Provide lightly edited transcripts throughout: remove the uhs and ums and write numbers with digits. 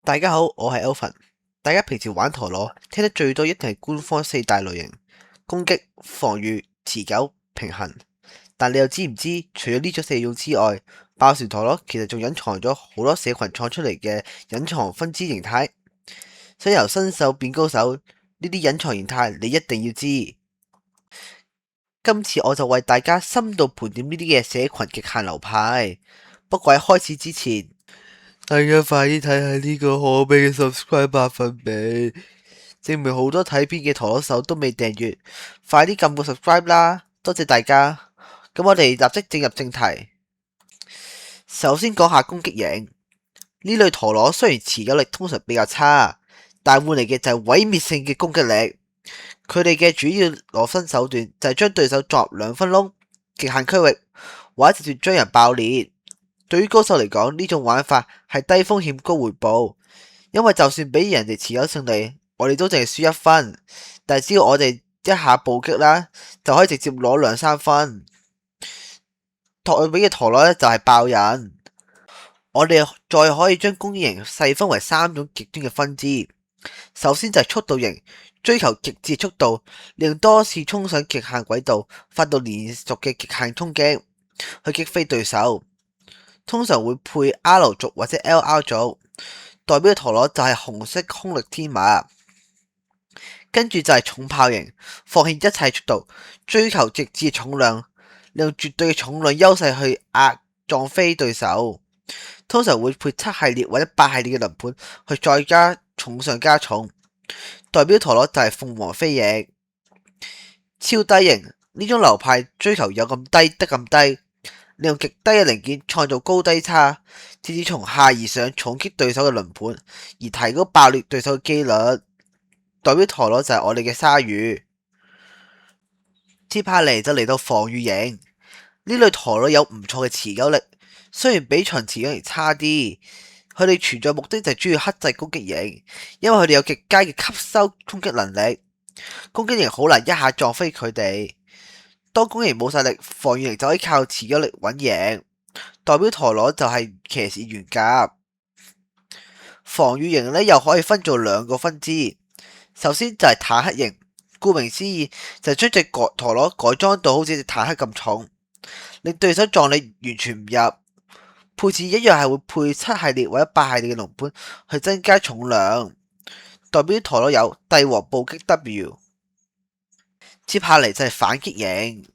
大家好，我係 Alvin。大家平時玩陀螺聽得最多一定係官方四大類型：攻擊、防禦、持久、平衡。但你又知唔知，除咗呢種四種之外，爆旋陀螺其實仲隱藏咗好多社群創出嚟嘅隱藏分支形態。想由新手變高手，呢啲隱藏形態你一定要知。今次我就為大家深度盤點呢啲嘅社群極限流派。不過喺開始之前，大家快啲睇下呢個可悲嘅 subscribe 百分比，證明好多睇片嘅陀螺手都未訂閱，快啲撳個 subscribe 啦！多謝大家。咁我哋立即進入正題。首先講下攻擊型呢類陀螺，雖然持久力通常比較差，但換嚟嘅就係毀滅性嘅攻擊力。佢哋嘅主要攞分手段就係將對手撞入2分窿、極限區域，或者直接將人爆裂。對於高手嚟講，呢種玩法係低風險高回報，因為就算俾人哋持久勝利，我哋都淨係輸1分，但係只要我哋一下暴擊啦，就可以直接攞2-3分。代表嘅陀螺咧就係爆人。我哋再可以將攻擊型細分為3種極端嘅分支。首先就係速度型，追求極致速度，利用多次衝上極限軌道，發動連續嘅極限衝擊，去擊飛對手。通常會配 R 軸或者 LR 軸，代表嘅陀螺就係紅色空力天馬。跟住就係重炮型，放棄一切速度，追求極致重量，利用絕對嘅重量優勢去壓撞飛對手。通常會配7系列或者8系列嘅輪盤，去再加重上加重。代表陀螺就係鳳凰飛翼。超低型呢種流派追求有咁低得咁低，利用極低嘅零件創造高低差，直至從下而上重擊對手嘅輪盤，而提高爆裂對手嘅機率。代表陀螺就係我哋嘅鯊魚。接下嚟就嚟到防禦型呢類陀螺有唔錯嘅持久力，雖然比長持久型差啲。佢哋存在目的就係主要克制攻擊型，因為佢哋有極佳嘅吸收衝擊能力，攻擊型好難一下撞飛佢哋。當攻擊型冇晒力，防禦型就可以靠持久力穩贏。代表陀螺就係騎士玄甲。防禦型呢又可以分做2個分支，首先就係坦克型，顧名思義就係將隻陀螺改裝到好似隻坦克咁重，令對手撞你完全唔入。配置一樣係會配7系列或者8系列嘅龍盤去增加重量。代表陀螺有帝王暴擊 W。接下嚟就係反擊型，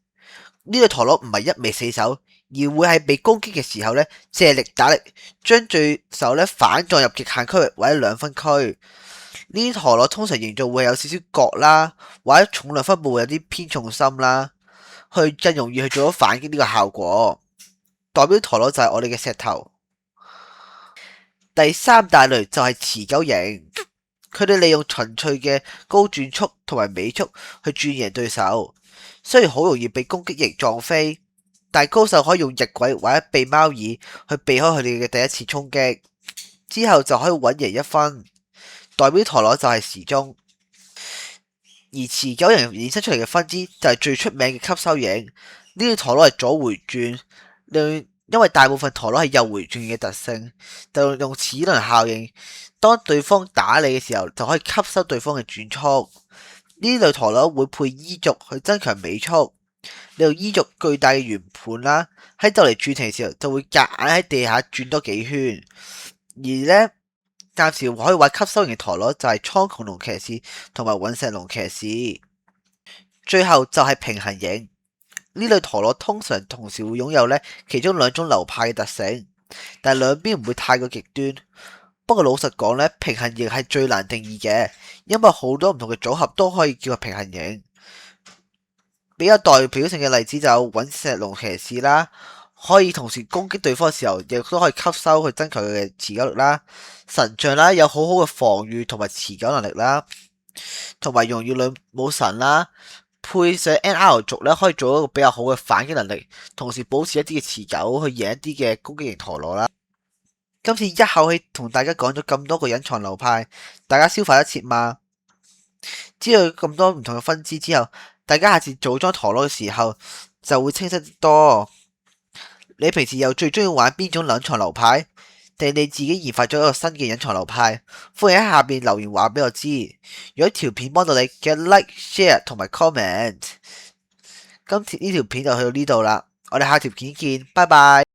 呢個陀螺唔係一味死守，而會喺被攻擊嘅時候借力打力，將對手反撞入極限區域或者2分區。呢啲陀螺通常形狀會有少少角啦，或者重量分布會有啲偏重心啦，去更容易去做到反擊呢個效果。代表陀螺就係我哋嘅石頭。第3大類就係持久型，佢哋利用純粹嘅高轉速同埋尾速去轉贏對手，雖然好容易被攻擊型撞飛，但高手可以用逆軌或者避貓耳去避開佢哋嘅第一次衝擊，之後就可以穩贏1分。代表陀螺就係時鐘。而持久型衍生出嚟嘅分支就係最出名嘅吸收型，呢個陀螺係左回轉，因為大部分陀螺係右回轉嘅特性，就用齒輪效應，當對方打你嘅時候就可以吸收對方嘅轉速。呢類陀螺會配 E 軸去增強尾速，你用 E 軸巨大嘅圓盤啦，喺就嚟轉停嘅時候就會夾硬喺地下轉多幾圈。而暫時可以話吸收型嘅陀螺就係蒼穹龍騎士同埋隕石龍騎士。最後就係平衡型，呢類陀螺通常同時會擁有其中2種流派嘅特性，但係兩邊唔會太過極端。不過老實講平衡型係最難定義嘅，因為好多唔同嘅組合都可以叫佢平衡型。比較代表性嘅例子就有隕石龍騎士啦，可以同時攻擊對方嘅時候，亦都可以吸收去增強佢嘅持久力啦。神像啦，有好好嘅防禦同埋持久能力啦，同埋榮耀女武神啦，配上 NR 軸可以做一個比較好嘅反擊能力，同時保持一啲嘅持久去贏一啲嘅攻擊型陀螺啦。今次一口氣同大家講咗咁多個隱藏流派，大家消化得切嗎？知道咁多唔同嘅分支之後，大家下次組裝陀螺嘅時候就會清晰啲多。你平時又最中意玩邊種隱藏流派？定你自己研發咗一個新嘅隱藏流派？歡迎喺下邊留言話俾我知。如果條片幫到你，記得 like、share 同埋 comment。今次呢條片就去到呢度啦，我哋下條片見，拜拜。